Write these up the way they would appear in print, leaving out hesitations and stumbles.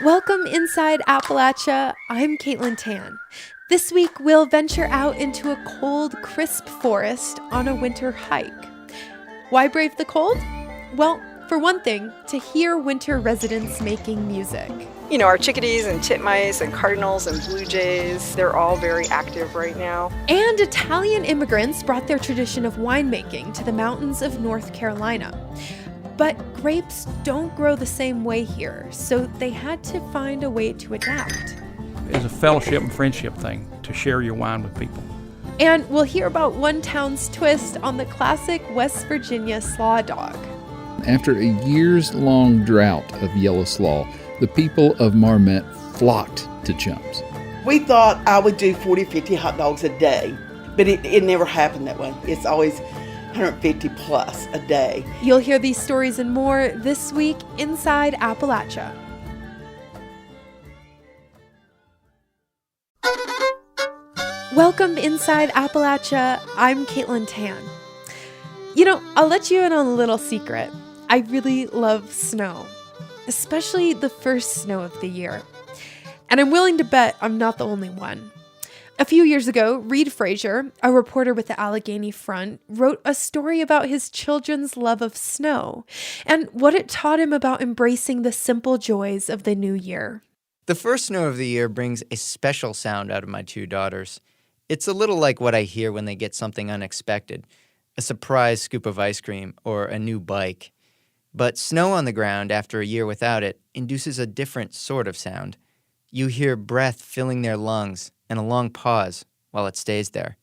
Welcome Inside Appalachia. I'm Caitlin Tan. This week, we'll venture out into a cold, crisp forest on a winter hike. Why brave the cold? Well, for one thing, to hear winter residents making music. You know, our chickadees and titmice and cardinals and blue jays, they're all very active right now. And Italian immigrants brought their tradition of winemaking to the mountains of North Carolina. But grapes don't grow the same way here, so they had to find a way to adapt. It's a fellowship and friendship thing to share your wine with people. And we'll hear about one town's twist on the classic West Virginia Slaw dog. After a years-long drought of yellow slaw, the people of Marmet flocked to Chums. We thought I would do 40, 50 hot dogs a day, but it never happened that way. It's always 150 plus a day. You'll hear these stories and more this week Inside Appalachia. Welcome Inside Appalachia. I'm Caitlin Tan. You know, I'll let you in on a little secret. I really love snow, especially the first snow of the year. And I'm willing to bet I'm not the only one. A few years ago, Reed Frazier, a reporter with the Allegheny Front, wrote a story about his children's love of snow and what it taught him about embracing the simple joys of the new year. The first snow of the year brings a special sound out of my two daughters. It's a little like what I hear when they get something unexpected, a surprise scoop of ice cream or a new bike. But snow on the ground after a year without it induces a different sort of sound. You hear breath filling their lungs and a long pause while it stays there.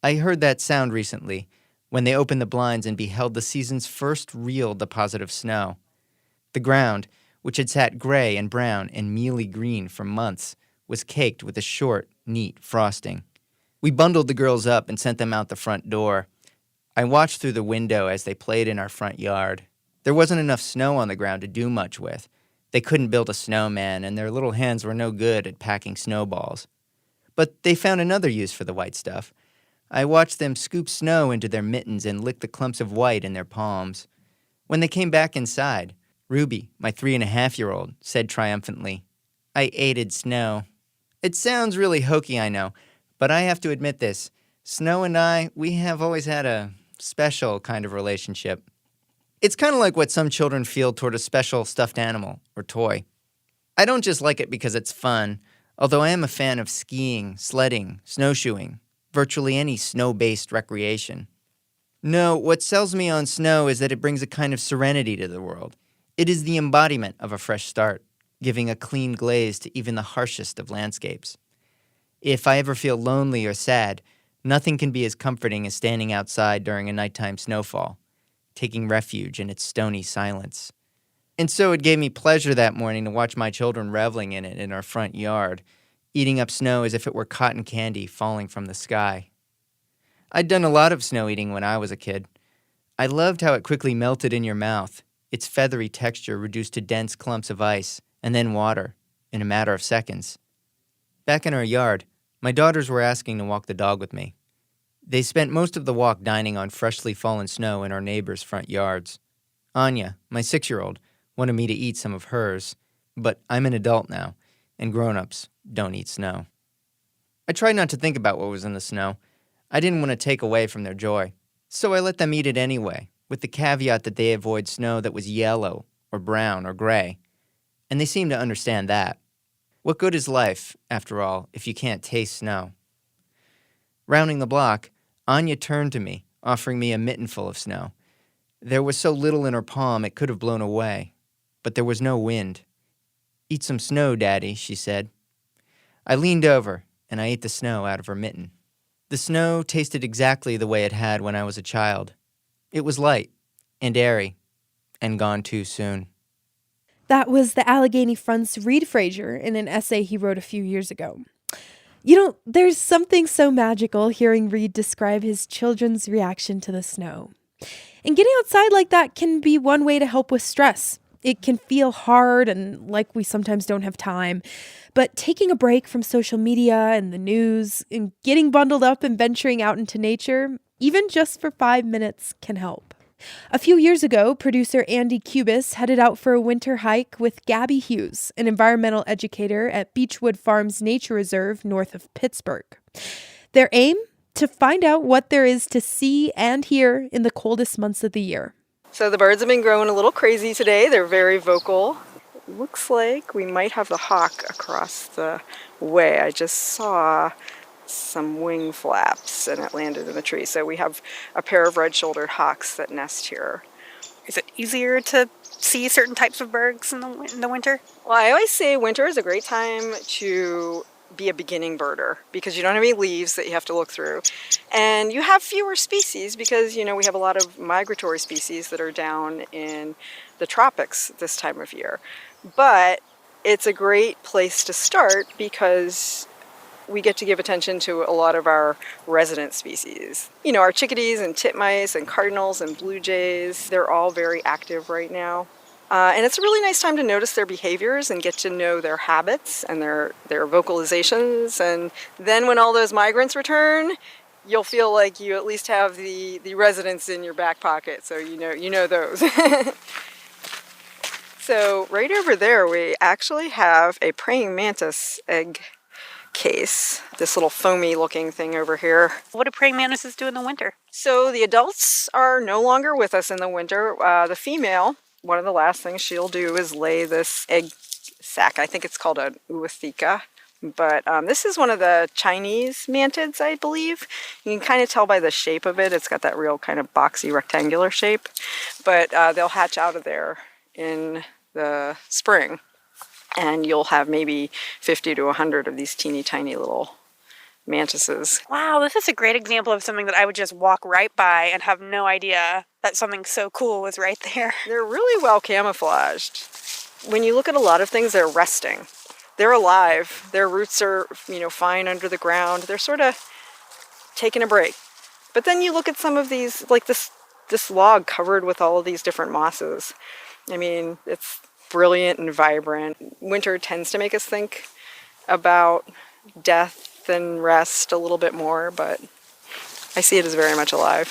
I heard that sound recently when they opened the blinds and beheld the season's first real deposit of snow. The ground, which had sat gray and brown and mealy green for months, was caked with a short, neat frosting. We bundled the girls up and sent them out the front door. I watched through the window as they played in our front yard. There wasn't enough snow on the ground to do much with. They couldn't build a snowman, and their little hands were no good at packing snowballs. But they found another use for the white stuff. I watched them scoop snow into their mittens and lick the clumps of white in their palms. When they came back inside, Ruby, my 3.5-year-old, said triumphantly, "I aided snow." It sounds really hokey, I know, but I have to admit this. Snow and I, we have always had a special kind of relationship. It's kind of like what some children feel toward a special stuffed animal or toy. I don't just like it because it's fun, although I am a fan of skiing, sledding, snowshoeing, virtually any snow-based recreation. No, what sells me on snow is that it brings a kind of serenity to the world. It is the embodiment of a fresh start, giving a clean glaze to even the harshest of landscapes. If I ever feel lonely or sad, nothing can be as comforting as standing outside during a nighttime snowfall, taking refuge in its stony silence. And so it gave me pleasure that morning to watch my children reveling in it in our front yard, eating up snow as if it were cotton candy falling from the sky. I'd done a lot of snow eating when I was a kid. I loved how it quickly melted in your mouth, its feathery texture reduced to dense clumps of ice, and then water, in a matter of seconds. Back in our yard, my daughters were asking to walk the dog with me. They spent most of the walk dining on freshly fallen snow in our neighbors' front yards. Anya, my 6-year-old, wanted me to eat some of hers, but I'm an adult now, and grown-ups don't eat snow. I tried not to think about what was in the snow. I didn't want to take away from their joy, so I let them eat it anyway, with the caveat that they avoid snow that was yellow or brown or gray, and they seemed to understand that. What good is life, after all, if you can't taste snow? Rounding the block, Anya turned to me, offering me a mitten full of snow. There was so little in her palm it could have blown away, but there was no wind. "Eat some snow, Daddy," she said. I leaned over, and I ate the snow out of her mitten. The snow tasted exactly the way it had when I was a child. It was light and airy and gone too soon. That was the Allegheny Front's Reed Frazier in an essay he wrote a few years ago. You know, there's something so magical hearing Reed describe his children's reaction to the snow. And getting outside like that can be one way to help with stress. It can feel hard and like we sometimes don't have time. But taking a break from social media and the news and getting bundled up and venturing out into nature, even just for 5 minutes, can help. A few years ago, producer Andy Cubis headed out for a winter hike with Gabby Hughes, an environmental educator at Beechwood Farms Nature Reserve north of Pittsburgh. Their aim? To find out what there is to see and hear in the coldest months of the year. So the birds have been growing a little crazy today. They're very vocal. Looks like we might have the hawk across the way. I just saw some wing flaps and it landed in the tree. So we have a pair of red-shouldered hawks that nest here. Is it easier to see certain types of birds in the winter? Well, I always say winter is a great time to be a beginning birder because you don't have any leaves that you have to look through. And you have fewer species because, we have a lot of migratory species that are down in the tropics this time of year. But it's a great place to start because we get to give attention to a lot of our resident species. Our chickadees and titmice and cardinals and blue jays, they're all very active right now. And it's a really nice time to notice their behaviors and get to know their habits and their vocalizations. And then when all those migrants return, you'll feel like you at least have the residents in your back pocket, so you know those. So right over there, we actually have a praying mantis egg case, this little foamy looking thing over here. What do praying mantises do in the winter? So the adults are no longer with us in the winter. The female, one of the last things she'll do is lay this egg sac. I think it's called an uatheka. But this is one of the Chinese mantids, I believe. You can kind of tell by the shape of it. It's got that real kind of boxy rectangular shape. But they'll hatch out of there in the spring. And you'll have maybe 50 to 100 of these teeny tiny little mantises. Wow, this is a great example of something that I would just walk right by and have no idea that something so cool was right there. They're really well camouflaged. When you look at a lot of things, they're resting. They're alive. Their roots are, fine under the ground. They're sort of taking a break. But then you look at some of these, like this log covered with all of these different mosses. I mean, it's brilliant and vibrant. Winter tends to make us think about death and rest a little bit more, but I see it as very much alive.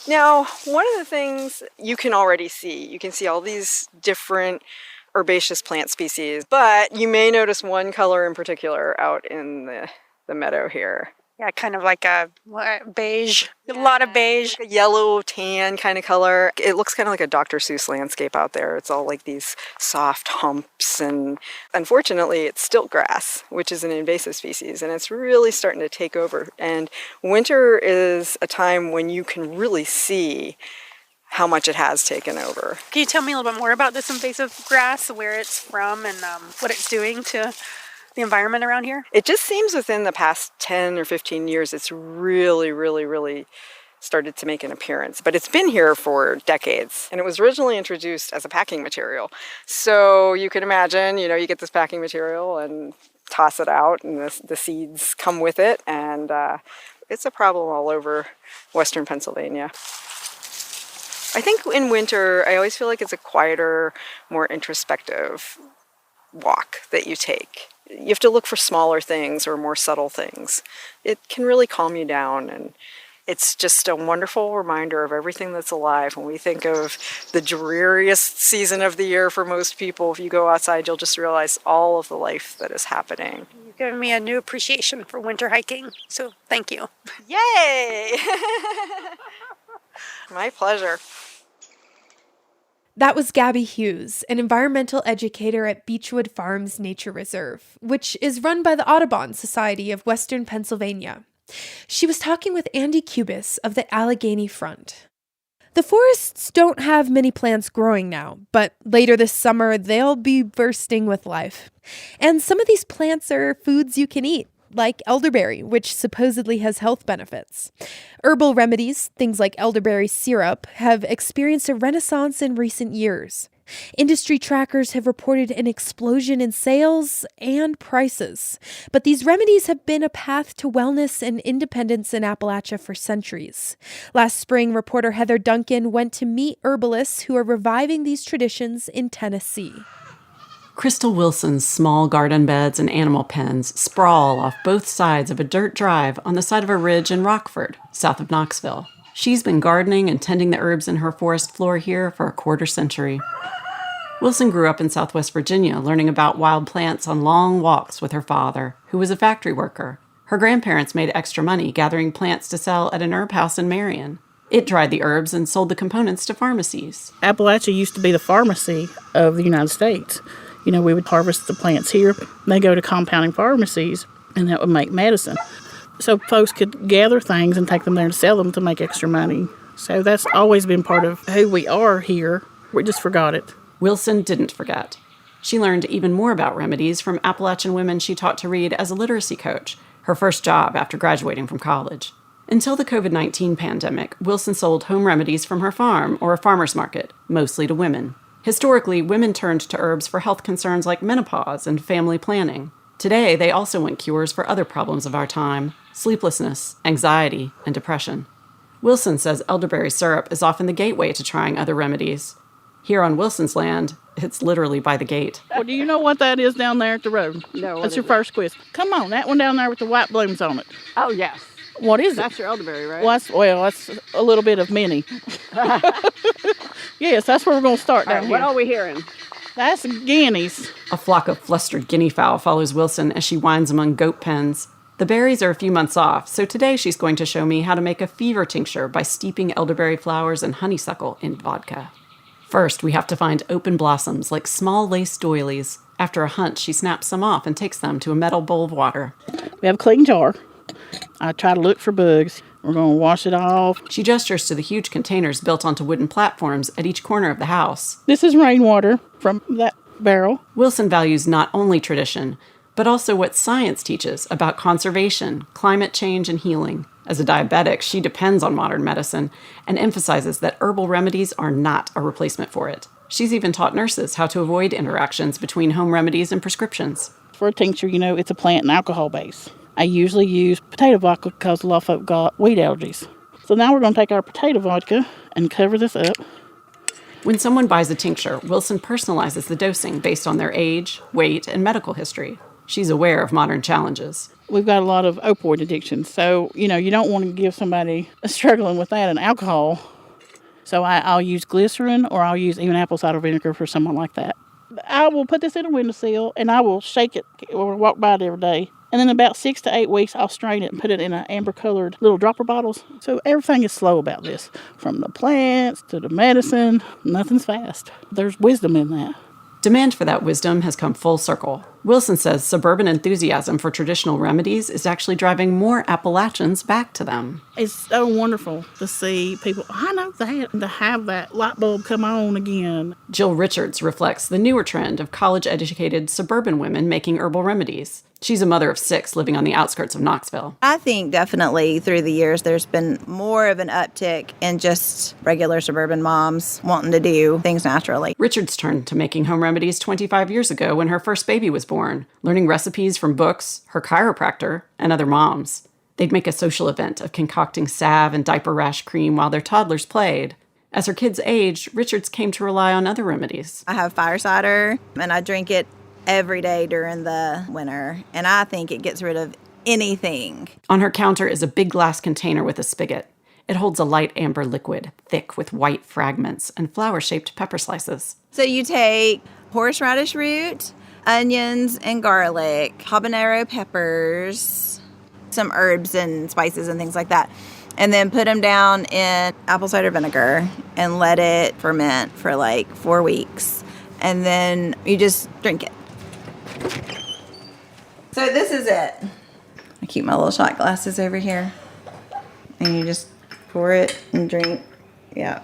Now, one of the things you can already see, you can see all these different herbaceous plant species, but you may notice one color in particular out in the meadow here. Yeah, kind of like a beige, a lot of beige. Like a yellow tan kind of color. It looks kind of like a Dr. Seuss landscape out there. It's all like these soft humps, and unfortunately it's stilt grass, which is an invasive species, and it's really starting to take over. And winter is a time when you can really see how much it has taken over. Can you tell me a little bit more about this invasive grass, where it's from and what it's doing to the environment around here? It just seems within the past 10 or 15 years, it's really, really, really started to make an appearance. But it's been here for decades, and it was originally introduced as a packing material. So you can imagine, you get this packing material and toss it out, and the seeds come with it, and it's a problem all over western Pennsylvania. I think in winter, I always feel like it's a quieter, more introspective walk that you take. You have to look for smaller things or more subtle things. It can really calm you down, and it's just a wonderful reminder of everything that's alive. When we think of the dreariest season of the year for most people, if you go outside, you'll just realize all of the life that is happening. You've given me a new appreciation for winter hiking, so thank you. Yay! My pleasure. That was Gabby Hughes, an environmental educator at Beechwood Farms Nature Reserve, which is run by the Audubon Society of Western Pennsylvania. She was talking with Andy Cubis of the Allegheny Front. The forests don't have many plants growing now, but later this summer they'll be bursting with life. And some of these plants are foods you can eat, like elderberry, which supposedly has health benefits. Herbal remedies, things like elderberry syrup, have experienced a renaissance in recent years. Industry trackers have reported an explosion in sales and prices. But these remedies have been a path to wellness and independence in Appalachia for centuries. Last spring, reporter Heather Duncan went to meet herbalists who are reviving these traditions in Tennessee. Crystal Wilson's small garden beds and animal pens sprawl off both sides of a dirt drive on the side of a ridge in Rockford, south of Knoxville. She's been gardening and tending the herbs in her forest floor here for a quarter century. Wilson grew up in Southwest Virginia, learning about wild plants on long walks with her father, who was a factory worker. Her grandparents made extra money gathering plants to sell at an herb house in Marion. It dried the herbs and sold the components to pharmacies. Appalachia used to be the pharmacy of the United States. You know, we would harvest the plants here. They go to compounding pharmacies, and that would make medicine. So folks could gather things and take them there to sell them to make extra money. So that's always been part of who we are here. We just forgot it. Wilson didn't forget. She learned even more about remedies from Appalachian women she taught to read as a literacy coach, her first job after graduating from college. Until the COVID-19 pandemic, Wilson sold home remedies from her farm or a farmer's market, mostly to women. Historically, women turned to herbs for health concerns like menopause and family planning. Today, they also want cures for other problems of our time: sleeplessness, anxiety, and depression. Wilson says elderberry syrup is often the gateway to trying other remedies. Here on Wilson's land, it's literally by the gate. Well, do you know what that is down there at the road? No. That's your first quiz. Come on, that one down there with the white blooms on it. Oh, yes. What is it? That's your elderberry, right? Well, that's a little bit of many. Yes, that's where we're going to start down here. What are we hearing? That's guineas. A flock of flustered guinea fowl follows Wilson as she winds among goat pens. The berries are a few months off, so today she's going to show me how to make a fever tincture by steeping elderberry flowers and honeysuckle in vodka. First, we have to find open blossoms like small lace doilies. After a hunt, she snaps some off and takes them to a metal bowl of water. We have a clean jar. I try to look for bugs. We're going to wash it off. She gestures to the huge containers built onto wooden platforms at each corner of the house. This is rainwater from that barrel. Wilson values not only tradition, but also what science teaches about conservation, climate change, and healing. As a diabetic, she depends on modern medicine and emphasizes that herbal remedies are not a replacement for it. She's even taught nurses how to avoid interactions between home remedies and prescriptions. For a tincture, you know, it's a plant and alcohol base. I usually use potato vodka because a lot of folk got wheat allergies. So now we're going to take our potato vodka and cover this up. When someone buys a tincture, Wilson personalizes the dosing based on their age, weight, and medical history. She's aware of modern challenges. We've got a lot of opioid addiction, so, you know, you don't want to give somebody struggling with that and alcohol. So I'll use glycerin, or I'll use even apple cider vinegar for someone like that. I will put this in a windowsill, and I will shake it or walk by it every day. And then about 6 to 8 weeks, I'll strain it and put it in amber-colored little dropper bottles. So everything is slow about this, from the plants to the medicine. Nothing's fast. There's wisdom in that. Demand for that wisdom has come full circle. Wilson says suburban enthusiasm for traditional remedies is actually driving more Appalachians back to them. It's so wonderful to see people, I know that, and to have that light bulb come on again. Jill Richards reflects the newer trend of college-educated suburban women making herbal remedies. She's a mother of 6 living on the outskirts of Knoxville. I think definitely through the years there's been more of an uptick in just regular suburban moms wanting to do things naturally. Richards turned to making home remedies 25 years ago when her first baby was born, learning recipes from books, her chiropractor, and other moms. They'd make a social event of concocting salve and diaper rash cream while their toddlers played. As her kids aged, Richards came to rely on other remedies. I have fire cider, and I drink it every day during the winter, and I think it gets rid of anything. On her counter is a big glass container with a spigot. It holds a light amber liquid, thick with white fragments and flower-shaped pepper slices. So you take horseradish root, onions and garlic, habanero peppers, some herbs and spices and things like that, and then put them down in apple cider vinegar and let it ferment for like 4 weeks. And then you just drink it. So this is it. I keep my little shot glasses over here. And you just pour it and drink. Yeah.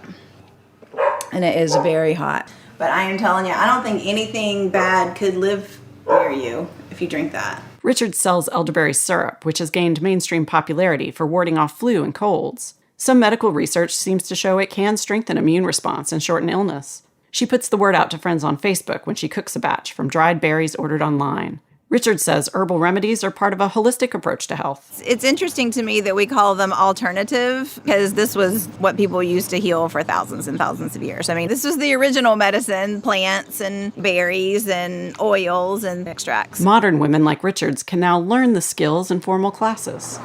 And it is very hot. But I am telling you, I don't think anything bad could live near you if you drink that. Richard sells elderberry syrup, which has gained mainstream popularity for warding off flu and colds. Some medical research seems to show it can strengthen immune response and shorten illness. She puts the word out to friends on Facebook when she cooks a batch from dried berries ordered online. Richard says herbal remedies are part of a holistic approach to health. It's interesting to me that we call them alternative because this was what people used to heal for thousands and thousands of years. I mean, this was the original medicine, plants and berries and oils and extracts. Modern women like Richards can now learn the skills in formal classes.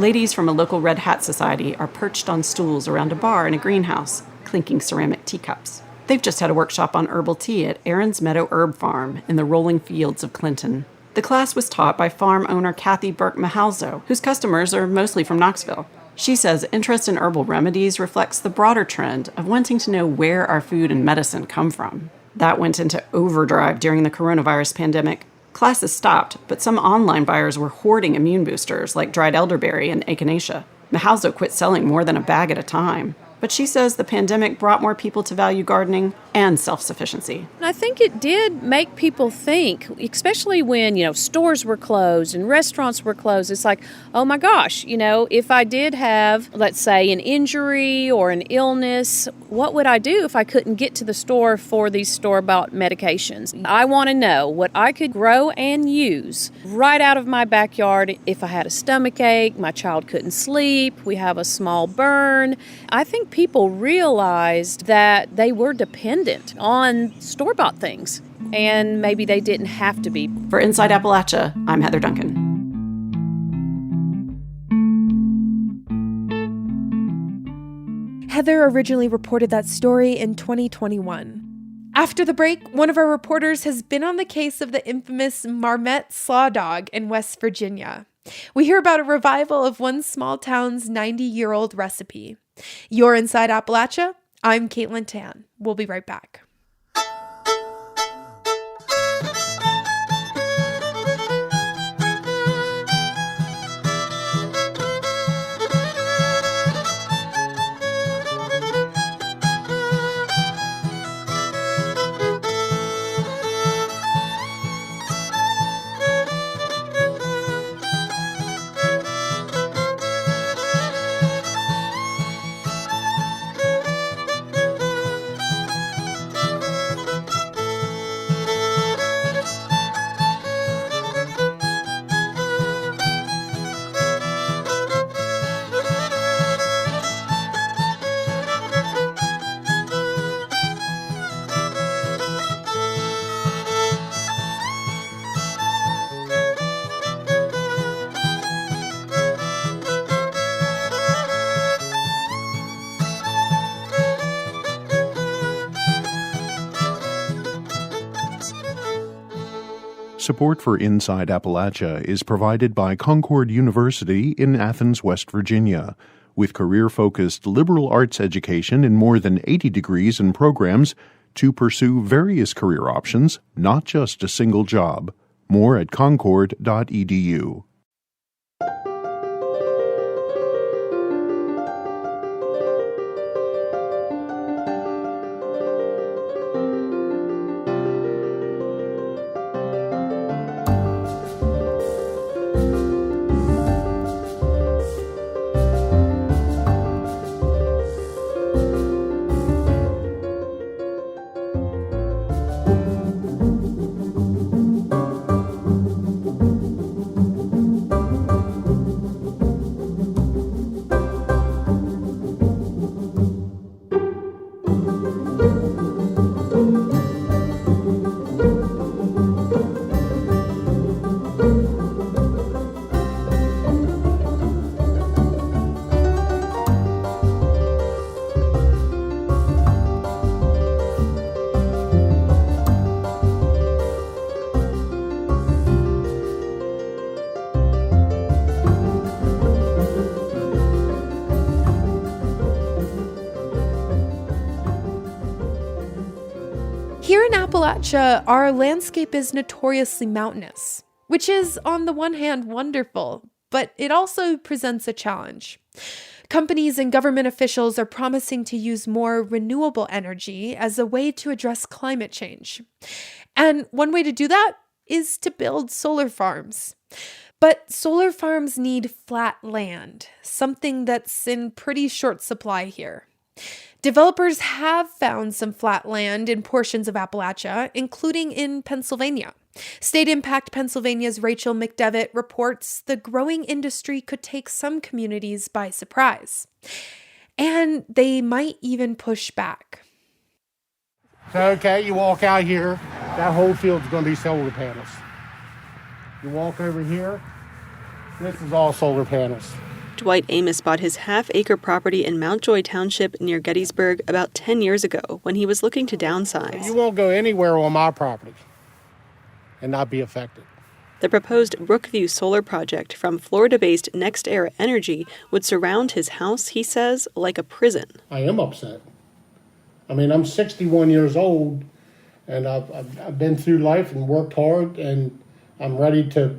Ladies from a local Red Hat Society are perched on stools around a bar in a greenhouse, clinking ceramic teacups. They've just had a workshop on herbal tea at Aaron's Meadow Herb Farm in the rolling fields of Clinton. The class was taught by farm owner Kathy Burke Mahalzo, whose customers are mostly from Knoxville. She says interest in herbal remedies reflects the broader trend of wanting to know where our food and medicine come from. That went into overdrive during the coronavirus pandemic. Classes stopped, but some online buyers were hoarding immune boosters like dried elderberry and echinacea. Mahalzo quit selling more than a bag at a time. But she says the pandemic brought more people to value gardening and self-sufficiency. I think it did make people think, especially when, stores were closed and restaurants were closed. It's like, oh my gosh, if I did have, let's say, an injury or an illness, what would I do if I couldn't get to the store for these store-bought medications? I want to know what I could grow and use right out of my backyard. If I had a stomach ache, my child couldn't sleep, we have a small burn. I think people realized that they were dependent on store-bought things, and maybe they didn't have to be. For Inside Appalachia, I'm Heather Duncan. Heather originally reported that story in 2021. After the break, one of our reporters has been on the case of the infamous Marmet Slaw dog in West Virginia. We hear about a revival of one small town's 90-year-old recipe. You're Inside Appalachia. I'm Caitlin Tan. We'll be right back. Support for Inside Appalachia is provided by Concord University in Athens, West Virginia. With career-focused liberal arts education in more than 80 degrees and programs to pursue various career options, not just a single job. More at concord.edu. Here in Appalachia, our landscape is notoriously mountainous, which is, on the one hand, wonderful, but it also presents a challenge. Companies and government officials are promising to use more renewable energy as a way to address climate change. And one way to do that is to build solar farms. But solar farms need flat land, something that's in pretty short supply here. Developers have found some flat land in portions of Appalachia, including in Pennsylvania. State Impact Pennsylvania's Rachel McDevitt reports the growing industry could take some communities by surprise. And they might even push back. So, okay, you walk out here, that whole field's going to be solar panels. You walk over here, this is all solar panels. Dwight Amos bought his half-acre property in Mount Joy Township near Gettysburg about 10 years ago when he was looking to downsize. You won't go anywhere on my property and not be affected. The proposed Brookview solar project from Florida-based NextEra Energy would surround his house, he says, like a prison. I am upset. I mean, I'm 61 years old, and I've been through life and worked hard, and I'm ready to,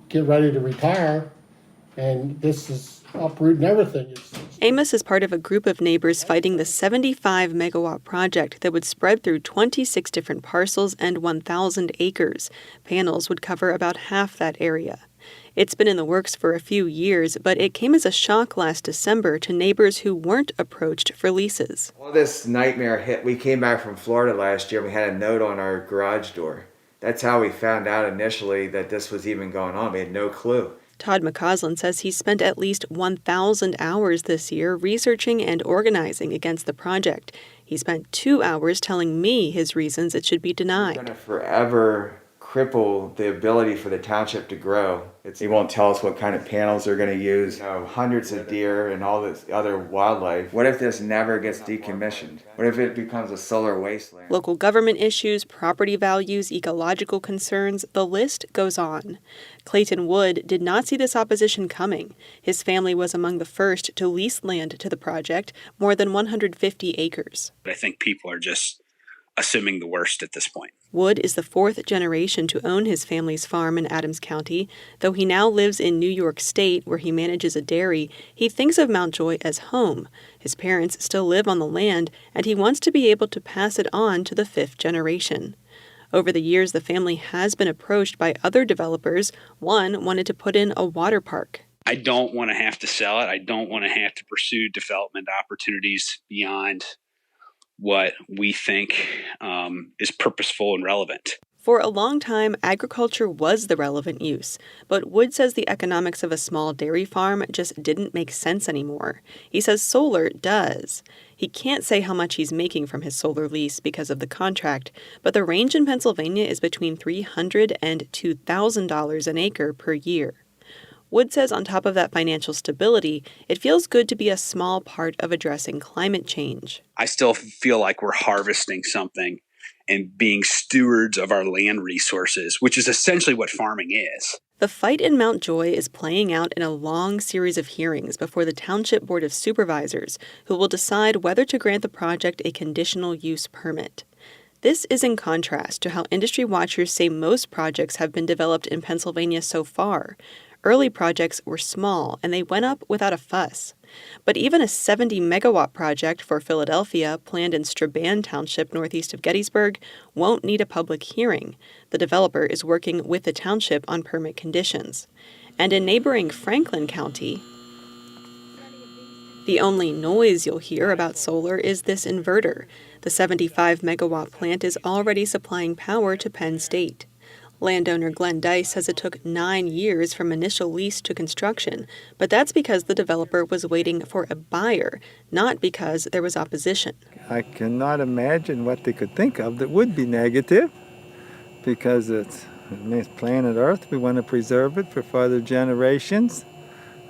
get ready to retire, and this is uprooting everything. Amos is part of a group of neighbors fighting the 75-megawatt project that would spread through 26 different parcels and 1,000 acres. Panels would cover about half that area. It's been in the works for a few years, but it came as a shock last December to neighbors who weren't approached for leases. Well, this nightmare hit. We came back from Florida last year. We had a note on our garage door. That's how we found out initially that this was even going on. We had no clue. Todd McCausland says he spent at least 1,000 hours this year researching and organizing against the project. He spent 2 hours telling me his reasons it should be denied. It's going to forever cripple the ability for the township to grow. They won't tell us what kind of panels they're going to use. Hundreds of deer and all this other wildlife. What if this never gets decommissioned? What if it becomes a solar wasteland? Local government issues, property values, ecological concerns, the list goes on. Clayton Wood did not see this opposition coming. His family was among the first to lease land to the project, more than 150 acres. I think people are just assuming the worst at this point. Wood is the fourth generation to own his family's farm in Adams County. Though he now lives in New York State, where he manages a dairy, he thinks of Mount Joy as home. His parents still live on the land, and he wants to be able to pass it on to the fifth generation. Over the years, the family has been approached by other developers. One wanted to put in a water park. I don't want to have to sell it. I don't want to have to pursue development opportunities beyond what we think is purposeful and relevant. For a long time, agriculture was the relevant use, but Wood says the economics of a small dairy farm just didn't make sense anymore. He says solar does. He can't say how much he's making from his solar lease because of the contract, but the range in Pennsylvania is between $300 and $2,000 an acre per year. Wood says on top of that financial stability, it feels good to be a small part of addressing climate change. I still feel like we're harvesting something and being stewards of our land resources, which is essentially what farming is. The fight in Mount Joy is playing out in a long series of hearings before the Township Board of Supervisors, who will decide whether to grant the project a conditional use permit. This is in contrast to how industry watchers say most projects have been developed in Pennsylvania so far. Early projects were small, and they went up without a fuss. But even a 70-megawatt project for Philadelphia, planned in Strabane Township northeast of Gettysburg, won't need a public hearing. The developer is working with the township on permit conditions. And in neighboring Franklin County, the only noise you'll hear about solar is this inverter. The 75-megawatt plant is already supplying power to Penn State. Landowner Glenn Dice says it took 9 years from initial lease to construction, but that's because the developer was waiting for a buyer, not because there was opposition. I cannot imagine what they could think of that would be negative, because it's planet Earth. We want to preserve it for further generations,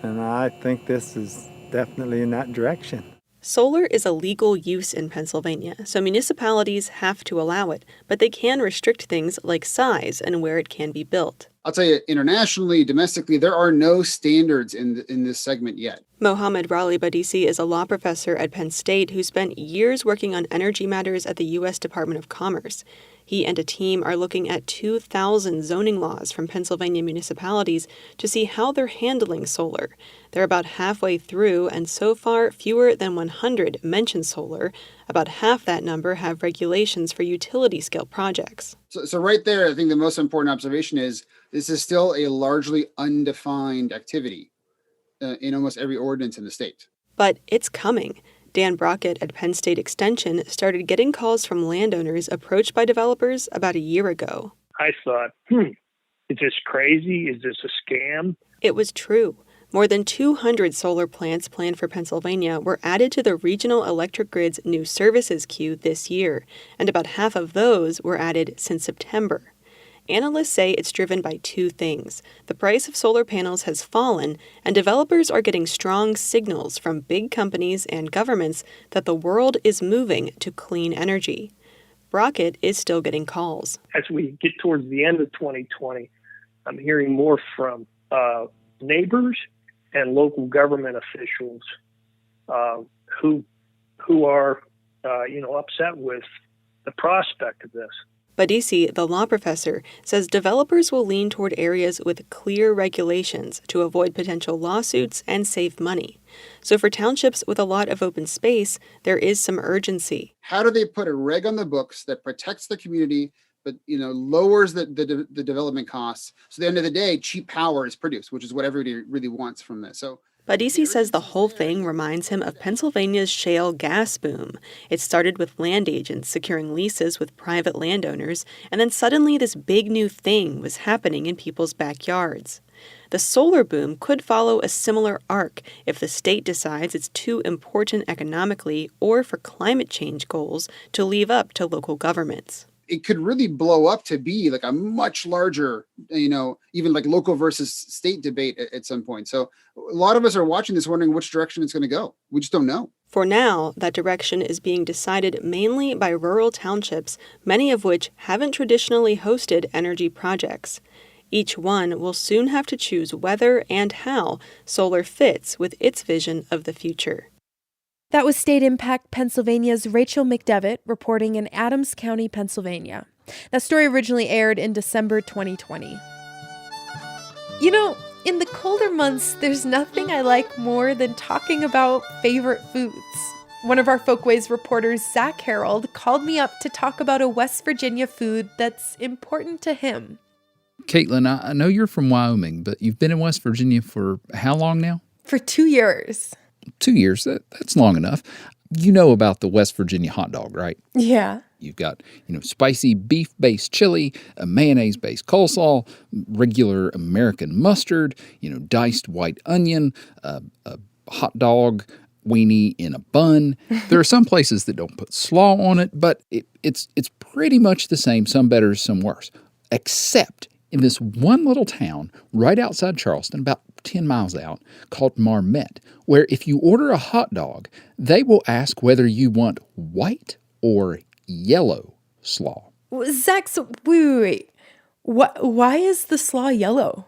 and I think this is definitely in that direction. Solar is a legal use in Pennsylvania, so municipalities have to allow it, but they can restrict things like size and where it can be built. I'll tell you, internationally, domestically, there are no standards in this segment yet. Mohammed Raleigh Badisi is a law professor at Penn State who spent years working on energy matters at the U.S. Department of Commerce. He and a team are looking at 2,000 zoning laws from Pennsylvania municipalities to see how they're handling solar. They're about halfway through, and so far, fewer than 100 mention solar. About half that number have regulations for utility-scale projects. So right there, I think the most important observation is this is still a largely undefined activity in almost every ordinance in the state. But it's coming. Dan Brockett at Penn State Extension started getting calls from landowners approached by developers about a year ago. I thought, is this crazy? Is this a scam? It was true. More than 200 solar plants planned for Pennsylvania were added to the regional electric grid's new services queue this year, and about half of those were added since September. Analysts say it's driven by two things. The price of solar panels has fallen, and developers are getting strong signals from big companies and governments that the world is moving to clean energy. Brockett is still getting calls. As we get towards the end of 2020, I'm hearing more from neighbors and local government officials who are upset with the prospect of this. Badisi, the law professor, says developers will lean toward areas with clear regulations to avoid potential lawsuits and save money. So for townships with a lot of open space, there is some urgency. How do they put a reg on the books that protects the community, but lowers the development costs? So at the end of the day, cheap power is produced, which is what everybody really wants from this. So Badisi says the whole thing reminds him of Pennsylvania's shale gas boom. It started with land agents securing leases with private landowners, and then suddenly this big new thing was happening in people's backyards. The solar boom could follow a similar arc if the state decides it's too important economically or for climate change goals to leave up to local governments. It could really blow up to be like a much larger, even like local versus state debate at some point. So a lot of us are watching this wondering which direction it's going to go. We just don't know. For now, that direction is being decided mainly by rural townships, many of which haven't traditionally hosted energy projects. Each one will soon have to choose whether and how solar fits with its vision of the future. That was State Impact Pennsylvania's Rachel McDevitt reporting in Adams County, Pennsylvania. That story originally aired in December 2020. In the colder months, there's nothing I like more than talking about favorite foods. One of our Folkways reporters, Zach Harold, called me up to talk about a West Virginia food that's important to him. Caitlin, I know you're from Wyoming, but you've been in West Virginia for how long now? For 2 years. 2 years, that's long enough. You know about the West Virginia hot dog, right? Yeah. You've got, spicy beef-based chili, a mayonnaise-based coleslaw, regular American mustard, diced white onion, a hot dog weenie in a bun. There are some places that don't put slaw on it, but it's pretty much the same, some better, some worse, except in this one little town right outside Charleston, about 10 miles out, called Marmet, where if you order a hot dog, they will ask whether you want white or yellow slaw. Zach, so wait. Why is the slaw yellow?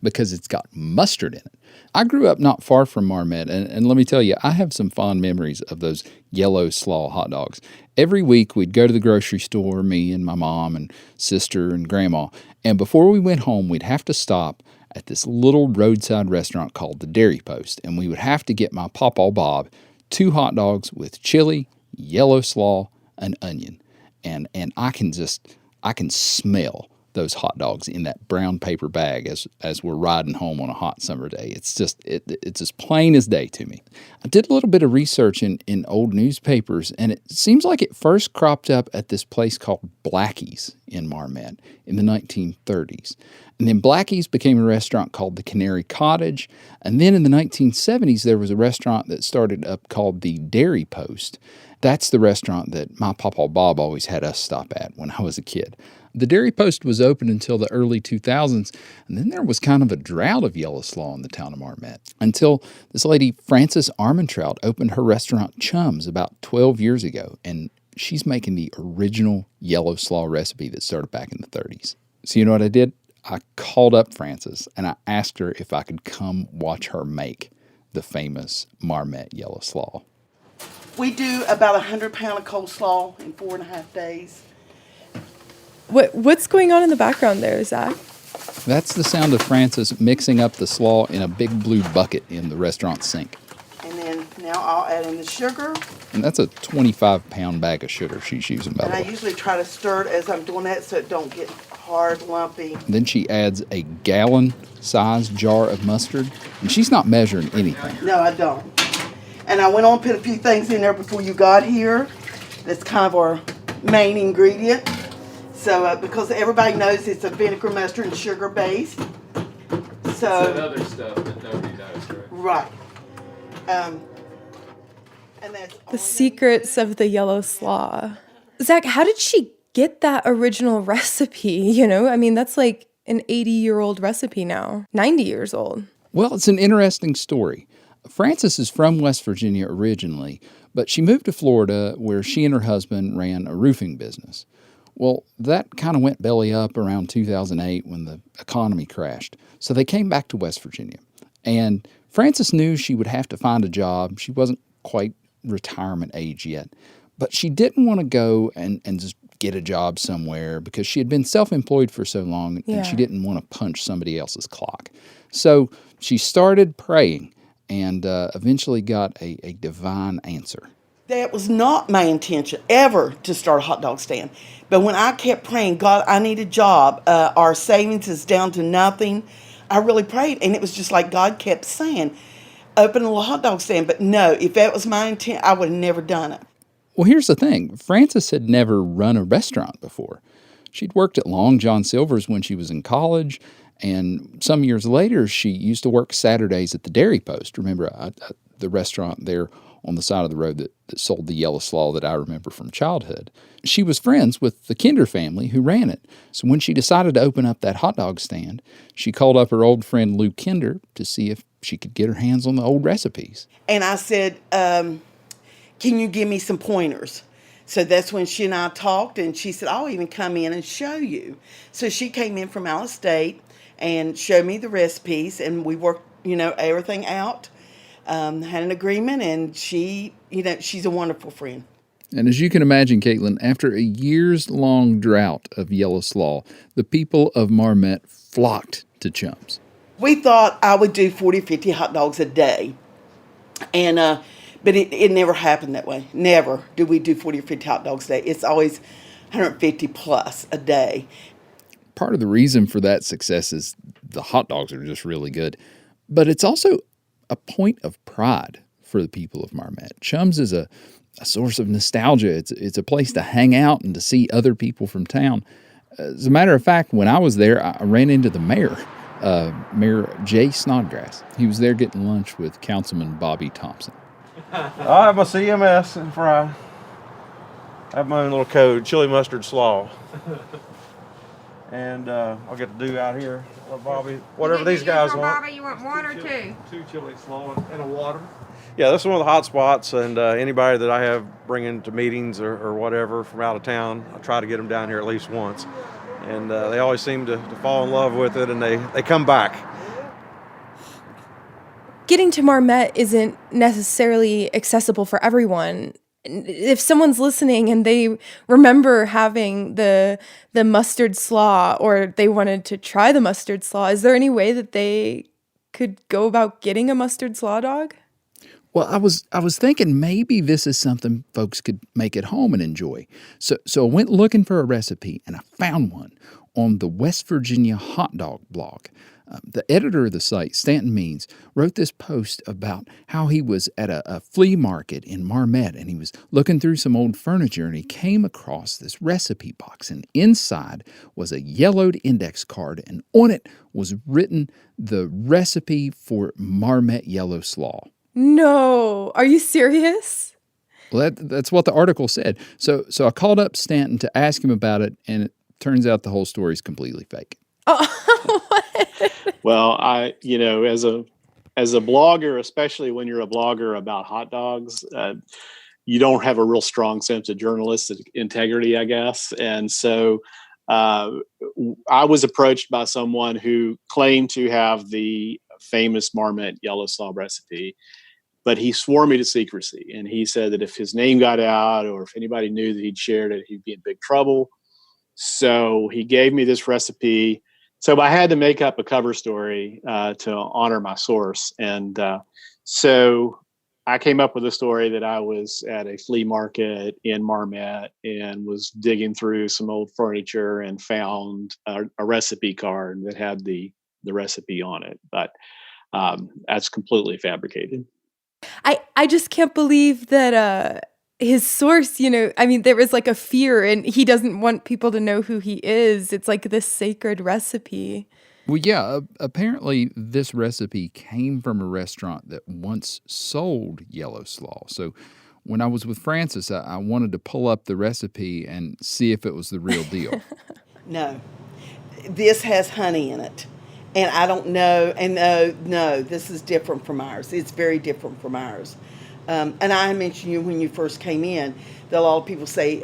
Because it's got mustard in it. I grew up not far from Marmet, and let me tell you, I have some fond memories of those yellow slaw hot dogs. Every week, we'd go to the grocery store, me and my mom and sister and grandma, and before we went home, we'd have to stop at this little roadside restaurant called the Dairy Post, and we would have to get my Pawpaw Bob 2 hot dogs with chili, yellow slaw, and onion. And I can smell those hot dogs in that brown paper bag as we're riding home on a hot summer day. It's as plain as day to me. I did a little bit of research in old newspapers, and it seems like it first cropped up at this place called Blackie's in Marmet in the 1930s. And then Blackie's became a restaurant called the Canary Cottage. And then in the 1970s, there was a restaurant that started up called the Dairy Post. That's the restaurant that my Pawpaw Bob always had us stop at when I was a kid. The Dairy Post was open until the early 2000s, and then there was kind of a drought of yellow slaw in the town of Marmet until this lady, Frances Armentrout, opened her restaurant Chums about 12 years ago, and she's making the original yellow slaw recipe that started back in the 30s. So you know what I did? I called up Frances, and I asked her if I could come watch her make the famous Marmet yellow slaw. We do about 100 pounds of coleslaw in 4.5 days. What's going on in the background there, Zach? That's the sound of Frances mixing up the slaw in a big blue bucket in the restaurant sink. And then now I'll add in the sugar. And that's a 25-pound bag of sugar she's using, by the way. And I usually try to stir it as I'm doing that so it don't get hard, lumpy. Then she adds a gallon-sized jar of mustard, and she's not measuring anything. No, I don't. And I went on and put a few things in there before you got here. That's kind of our main ingredient. So, because everybody knows it's a vinegar, mustard, and sugar based. So it's that other stuff that nobody knows, right? Right. And that's the secrets of the yellow slaw. Zach, how did she get that original recipe, you know? I mean, that's like an 80-year-old recipe now, 90 years old. Well, it's an interesting story. Frances is from West Virginia originally, but she moved to Florida where she and her husband ran a roofing business. Well, that kind of went belly up around 2008 when the economy crashed. So they came back to West Virginia. And Frances knew she would have to find a job. She wasn't quite retirement age yet. But she didn't want to go and just get a job somewhere because she had been self-employed for so long and she didn't want to punch somebody else's clock. So she started praying and eventually got a divine answer. That was not my intention ever to start a hot dog stand. But when I kept praying, God, I need a job. Our savings is down to nothing. I really prayed, and it was just like God kept saying, open a little hot dog stand. But no, if that was my intent, I would have never done it. Well, here's the thing. Frances had never run a restaurant before. She'd worked at Long John Silver's when she was in college, and some years later, she used to work Saturdays at the Dairy Post. Remember, the restaurant there on the side of the road that sold the yellow slaw that I remember from childhood. She was friends with the Kinder family who ran it. So when she decided to open up that hot dog stand, she called up her old friend Lou Kinder to see if she could get her hands on the old recipes. And I said, can you give me some pointers? So that's when she and I talked, and she said, I'll even come in and show you. So she came in from out of state and showed me the recipes, and we worked, everything out. Had an agreement, and she's a wonderful friend. And as you can imagine, Caitlin, after a years-long drought of yellow slaw, the people of Marmet flocked to Chums. We thought I would do 40 or 50 hot dogs a day, and but it never happened that way. Never do we do 40 or 50 hot dogs a day. It's always 150 plus a day. Part of the reason for that success is the hot dogs are just really good, but it's also a point of pride for the people of Marmet. Chums is a source of nostalgia. It's a place to hang out and to see other people from town. As a matter of fact, when I was there, I ran into the mayor, Mayor Jay Snodgrass. He was there getting lunch with Councilman Bobby Thompson. I have my CMS and fry. I have my own little code, chili mustard slaw. And I'll get to do out here, Bobby, whatever these guys want. Bobby, you want one or two? Two chili slaw and a water. Yeah, this is one of the hot spots, and anybody that I have bringing to meetings or whatever from out of town, I try to get them down here at least once. And they always seem to fall in love with it, and they come back. Getting to Marmet isn't necessarily accessible for everyone. If someone's listening and they remember having the mustard slaw, or they wanted to try the mustard slaw, is there any way that they could go about getting a mustard slaw dog? Well, I was thinking maybe this is something folks could make at home and enjoy. So I went looking for a recipe, and I found one on the West Virginia Hot Dog blog. The editor of the site, Stanton Means, wrote this post about how he was at a flea market in Marmet, and he was looking through some old furniture, and he came across this recipe box, and inside was a yellowed index card, and on it was written the recipe for Marmet yellow slaw. No, are you serious? Well, that's what the article said. So I called up Stanton to ask him about it, and it turns out the whole story is completely fake. Well, as a blogger, especially when you're a blogger about hot dogs, you don't have a real strong sense of journalistic integrity, I guess. And so I was approached by someone who claimed to have the famous Marmet yellow slaw recipe, but he swore me to secrecy. And he said that if his name got out, or if anybody knew that he'd shared it, he'd be in big trouble. So he gave me this recipe. So I had to make up a cover story to honor my source. And so I came up with a story that I was at a flea market in Marmet and was digging through some old furniture and found a recipe card that had the recipe on it. But that's completely fabricated. I just can't believe that his source, there was like a fear, and he doesn't want people to know who he is. It's like this sacred recipe. Well, yeah, apparently this recipe came from a restaurant that once sold yellow slaw. So When I was with Frances, I wanted to pull up the recipe and see if it was the real deal. No, this has honey in it. And I don't know, and no, this is different from ours. It's very different from ours. And I mentioned you when you first came in, that a lot of people say,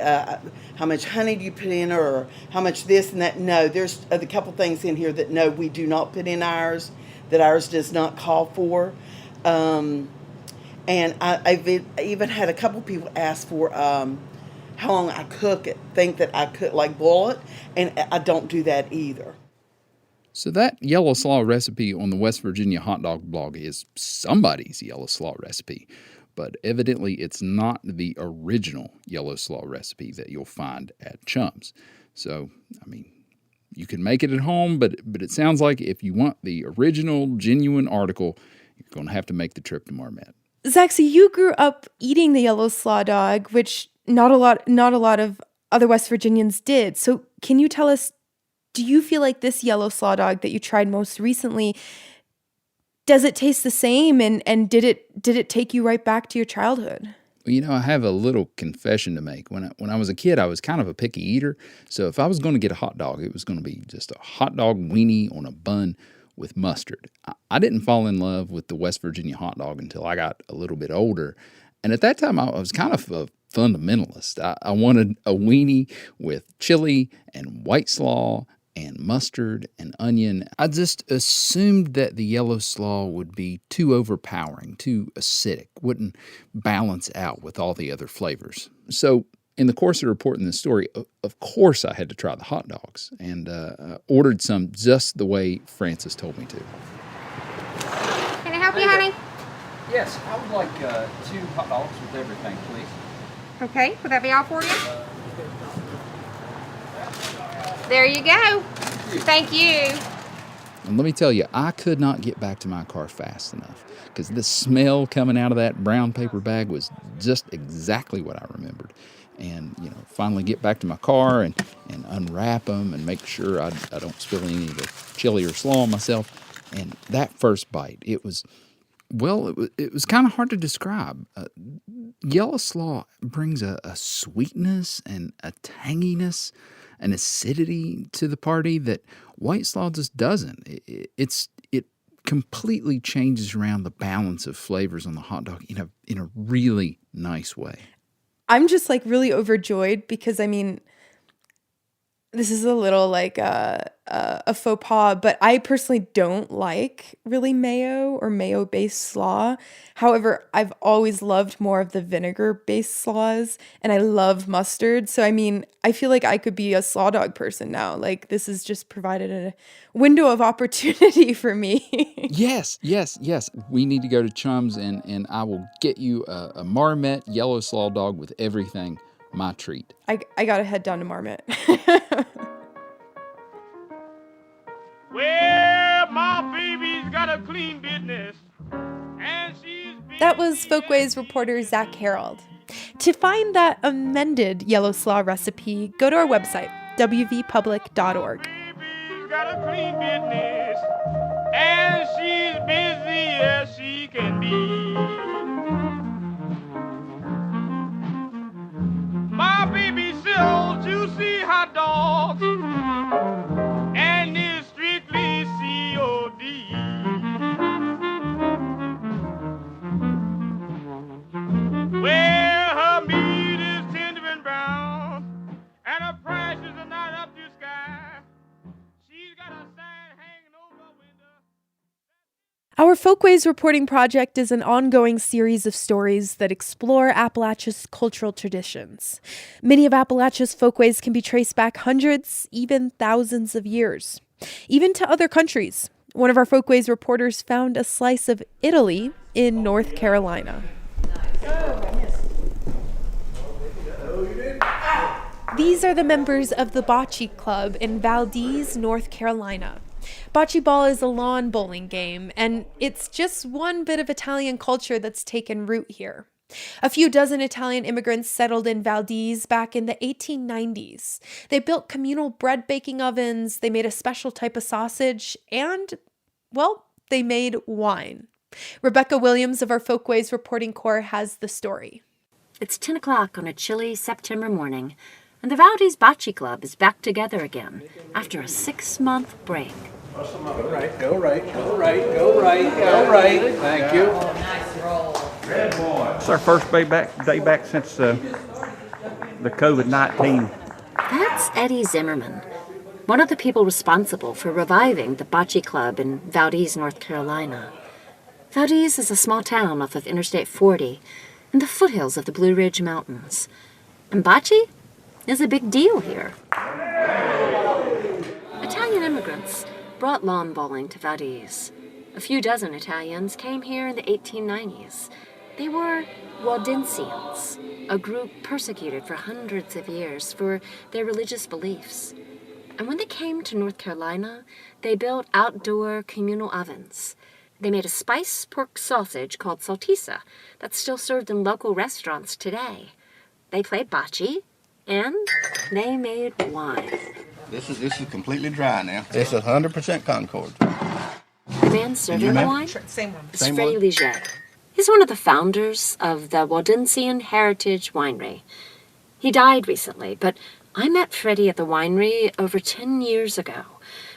how much honey do you put in, or how much this and that. No, there's a couple things in here that no, we do not put in ours, that ours does not call for. And I've even had a couple people ask for how long I cook it, think that I could like boil it, and I don't do that either. So that yellow slaw recipe on the West Virginia hot dog blog is somebody's yellow slaw recipe, but evidently it's not the original yellow slaw recipe that you'll find at Chum's. So, I mean, you can make it at home, but it sounds like if you want the original, genuine article, you're going to have to make the trip to Marmet. Zaxi, you grew up eating the yellow slaw dog, which not a lot of other West Virginians did. So can you tell us, do you feel like this yellow slaw dog that you tried most recently, does it taste the same, and did it take you right back to your childhood? Well, I have a little confession to make. When I was a kid, I was kind of a picky eater. So if I was going to get a hot dog, it was going to be just a hot dog weenie on a bun with mustard. I didn't fall in love with the West Virginia hot dog until I got a little bit older. And at that time, I was kind of a fundamentalist. I wanted a weenie with chili and white slaw and mustard and onion. I just assumed that the yellow slaw would be too overpowering, too acidic, wouldn't balance out with all the other flavors. So in the course of reporting this story, of course I had to try the hot dogs, and ordered some just the way Frances told me to. Can I help you, honey? Yes, I would like 2 hot dogs with everything, please. Okay, would that be all for you? There you go. Thank you. And let me tell you, I could not get back to my car fast enough because the smell coming out of that brown paper bag was just exactly what I remembered. And, finally get back to my car and unwrap them and make sure I don't spill any of the chili or slaw on myself. And that first bite, it was kind of hard to describe. Yellow slaw brings a sweetness and a tanginess, an acidity to the party that white slaw just doesn't. It completely changes around the balance of flavors on the hot dog in a really nice way. I'm just really overjoyed because this is a little like a faux pas, but I personally don't like really mayo or mayo-based slaw. However, I've always loved more of the vinegar-based slaws, and I love mustard. So, I feel like I could be a slaw dog person now. This has just provided a window of opportunity for me. Yes. We need to go to Chum's, and I will get you a Marmet yellow slaw dog with everything. My treat. I gotta head down to Marmet. Well, my baby's got a clean business, and she's That was Folkways reporter Zach Harold. To find that amended yellow slaw recipe, go to our website, wvpublic.org. She's got a clean business, and she's busy as she can be. My baby sells juicy hot dogs, and is strictly COD. Well, her meat is tender and brown, and her prices are not up to sky. She's got a sign hanging over her window. Our Folkways Reporting Project is an ongoing series of stories that explore Appalachia's cultural traditions. Many of Appalachia's folkways can be traced back hundreds, even thousands of years, even to other countries. One of our Folkways reporters found a slice of Italy in North Carolina. These are the members of the Bocce Club in Valdez, North Carolina. Bocce ball is a lawn bowling game, and it's just one bit of Italian culture that's taken root here. A few dozen Italian immigrants settled in Valdez back in the 1890s. They built communal bread baking ovens, they made a special type of sausage, and, they made wine. Rebecca Williams of our Folkways Reporting Corps has the story. It's 10 o'clock on a chilly September morning, and the Valdez Bocce Club is back together again after a 6-month break. Go right, go right, go right, go right, go right. Thank you. Nice roll. It's our first day back since the COVID-19. That's Eddie Zimmerman, one of the people responsible for reviving the Bocce Club in Valdez, North Carolina. Valdez is a small town off of Interstate 40 in the foothills of the Blue Ridge Mountains. And bocce is a big deal here. Italian immigrants brought lawn bowling to Valdez. A few dozen Italians came here in the 1890s. They were Waldensians, a group persecuted for hundreds of years for their religious beliefs. And when they came to North Carolina, they built outdoor communal ovens. They made a spiced pork sausage called saltisa that's still served in local restaurants today. They played bocce, and they made wine. This is completely dry now. This is 100% Concord. The man serving the wine Same one. is Freddie Leger. He's one of the founders of the Waldensian Heritage Winery. He died recently, but I met Freddie at the winery over 10 years ago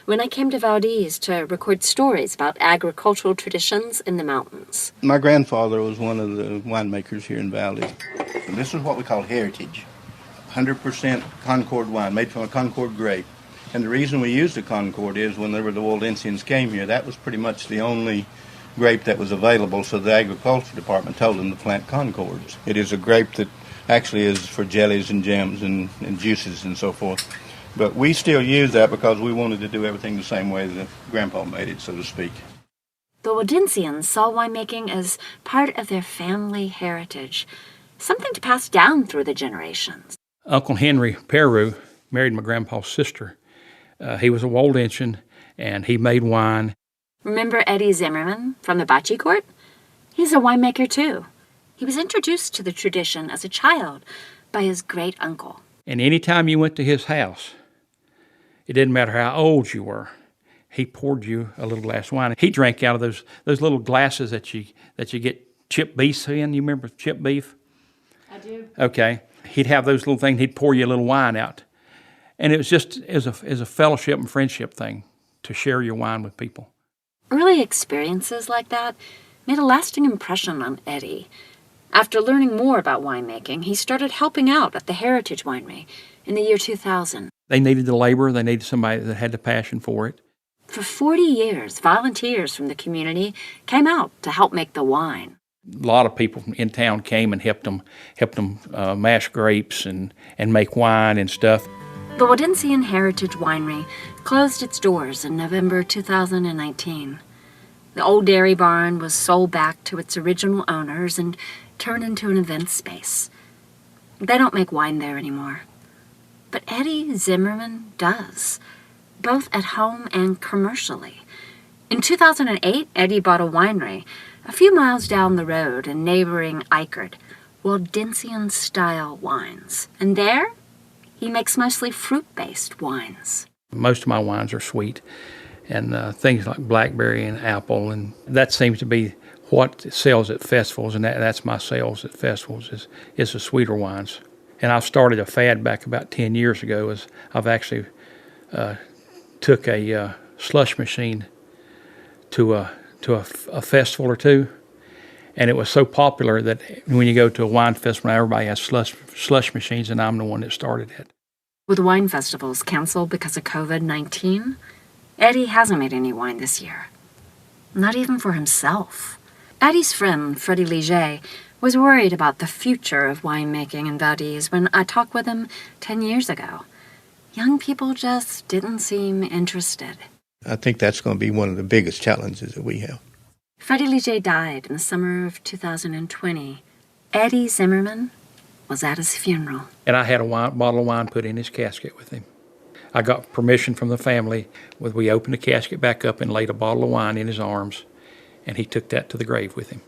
when I came to Valdez to record stories about agricultural traditions in the mountains. My grandfather was one of the winemakers here in Valdez. And this is what we call heritage. 100% Concord wine, made from a Concord grape. And the reason we used the Concord is whenever the Waldensians came here, that was pretty much the only grape that was available, so the agriculture department told them to plant Concords. It is a grape that actually is for jellies and jams and juices and so forth. But we still use that because we wanted to do everything the same way that Grandpa made it, so to speak. The Waldensians saw winemaking as part of their family heritage, something to pass down through the generations. Uncle Henry Peru married my grandpa's sister. He was a Waldensian, and he made wine. Remember Eddie Zimmerman from the Bocce Court? He's a winemaker, too. He was introduced to the tradition as a child by his great-uncle. And any time you went to his house, it didn't matter how old you were, he poured you a little glass of wine. He drank out of those little glasses that you get chipped beef in. You remember chipped beef? I do. Okay. He'd have those little things. He'd pour you a little wine out. And it was just as a fellowship and friendship thing to share your wine with people. Early experiences like that made a lasting impression on Eddie. After learning more about winemaking, he started helping out at the Heritage Winery in the year 2000. They needed the labor. They needed somebody that had the passion for it. For 40 years, volunteers from the community came out to help make the wine. A lot of people in town came and helped them mash grapes and make wine and stuff. The Waldensian Heritage Winery closed its doors in November 2019. The old dairy barn was sold back to its original owners and turned into an event space. They don't make wine there anymore. But Eddie Zimmerman does, both at home and commercially. In 2008, Eddie bought a winery a few miles down the road in neighboring Eichard, Waldensian-style wines. And there, he makes mostly fruit-based wines. Most of my wines are sweet, and things like blackberry and apple, and that seems to be what sells at festivals, and that's my sales at festivals is the sweeter wines. And I've started a fad back about 10 years ago. Is I've actually took a slush machine to a festival or two, and it was so popular that when you go to a wine festival, everybody has slush machines, and I'm the one that started it. With wine festivals canceled because of COVID-19, Eddie hasn't made any wine this year. Not even for himself. Eddie's friend, Freddie Leger, was worried about the future of winemaking in Valdez when I talked with him 10 years ago. Young people just didn't seem interested. I think that's going to be one of the biggest challenges that we have. Freddie Leger died in the summer of 2020. Eddie Zimmerman was at his funeral. And I had a bottle of wine put in his casket with him. I got permission from the family. We opened the casket back up and laid a bottle of wine in his arms, and he took that to the grave with him.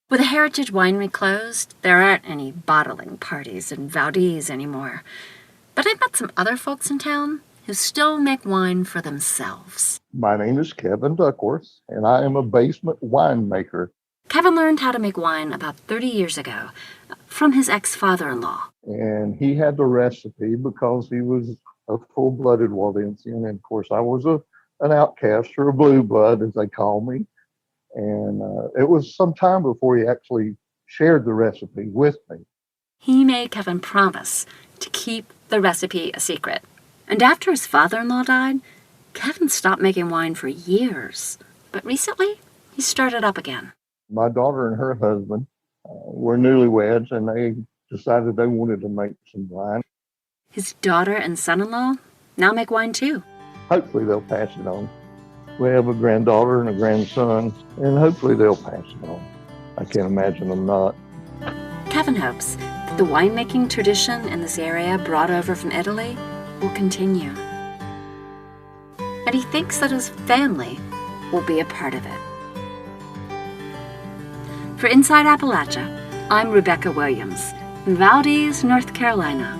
With the Heritage Winery closed, there aren't any bottling parties in Valdez anymore. But I've met some other folks in town who still make wine for themselves. My name is Kevin Duckworth, and I am a basement winemaker. Kevin learned how to make wine about 30 years ago from his ex-father-in-law. And he had the recipe because he was a full-blooded Waldensian. And of course, I was an outcast, or a blue blood, as they call me. And it was some time before he actually shared the recipe with me. He made Kevin promise to keep the recipe a secret. And after his father-in-law died, Kevin stopped making wine for years. But recently, he started up again. My daughter and her husband were newlyweds, and they decided they wanted to make some wine. His daughter and son-in-law now make wine too. Hopefully they'll pass it on. We have a granddaughter and a grandson, and hopefully they'll pass it on. I can't imagine them not. Kevin hopes that the winemaking tradition in this area brought over from Italy will continue. And he thinks that his family will be a part of it. For Inside Appalachia, I'm Rebecca Williams in Valdez, North Carolina.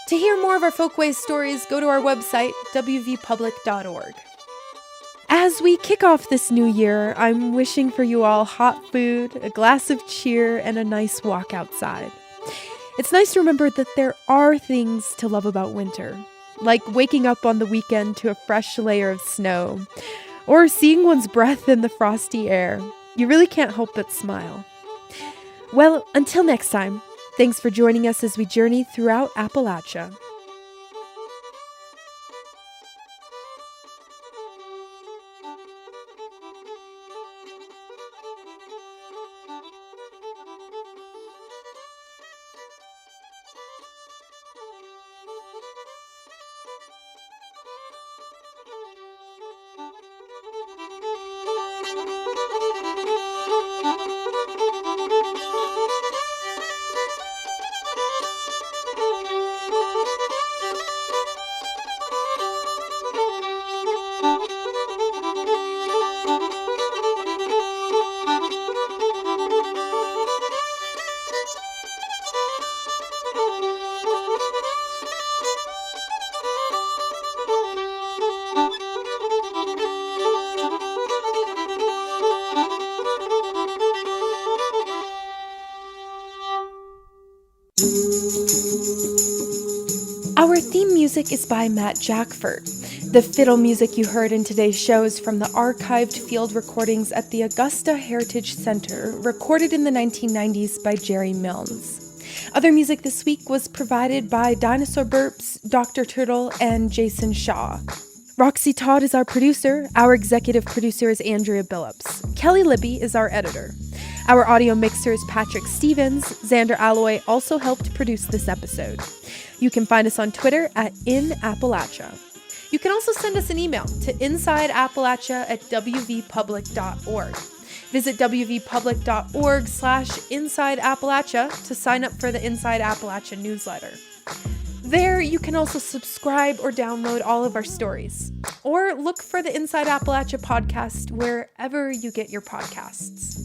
To hear more of our folkways stories, go to our website, wvpublic.org. As we kick off this new year, I'm wishing for you all hot food, a glass of cheer, and a nice walk outside. It's nice to remember that there are things to love about winter, like waking up on the weekend to a fresh layer of snow, or seeing one's breath in the frosty air. You really can't help but smile. Well, until next time, thanks for joining us as we journey throughout Appalachia. Our theme music is by Matt Jackford. The fiddle music you heard in today's show is from the archived field recordings at the Augusta Heritage Center, recorded in the 1990s by Jerry Milnes. Other music this week was provided by Dinosaur Burps, Dr. Turtle, and Jason Shaw. Roxy Todd is our producer. Our executive producer is Andrea Billups. Kelly Libby is our editor. Our audio mixer is Patrick Stevens. Xander Alloy also helped produce this episode. You can find us on Twitter at @InAppalachia. You can also send us an email to insideappalachia@wvpublic.org. Visit wvpublic.org/InsideAppalachia to sign up for the Inside Appalachia newsletter. There, you can also subscribe or download all of our stories. Or look for the Inside Appalachia podcast wherever you get your podcasts.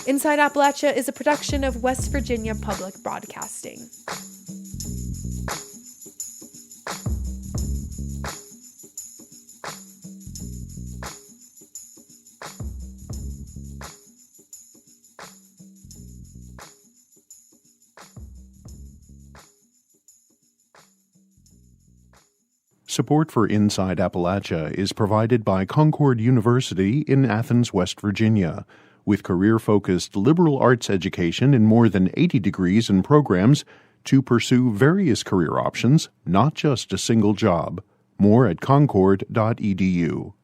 Inside Appalachia is a production of West Virginia Public Broadcasting. Support for Inside Appalachia is provided by Concord University in Athens, West Virginia. With career-focused liberal arts education in more than 80 degrees and programs to pursue various career options, not just a single job. More at concord.edu.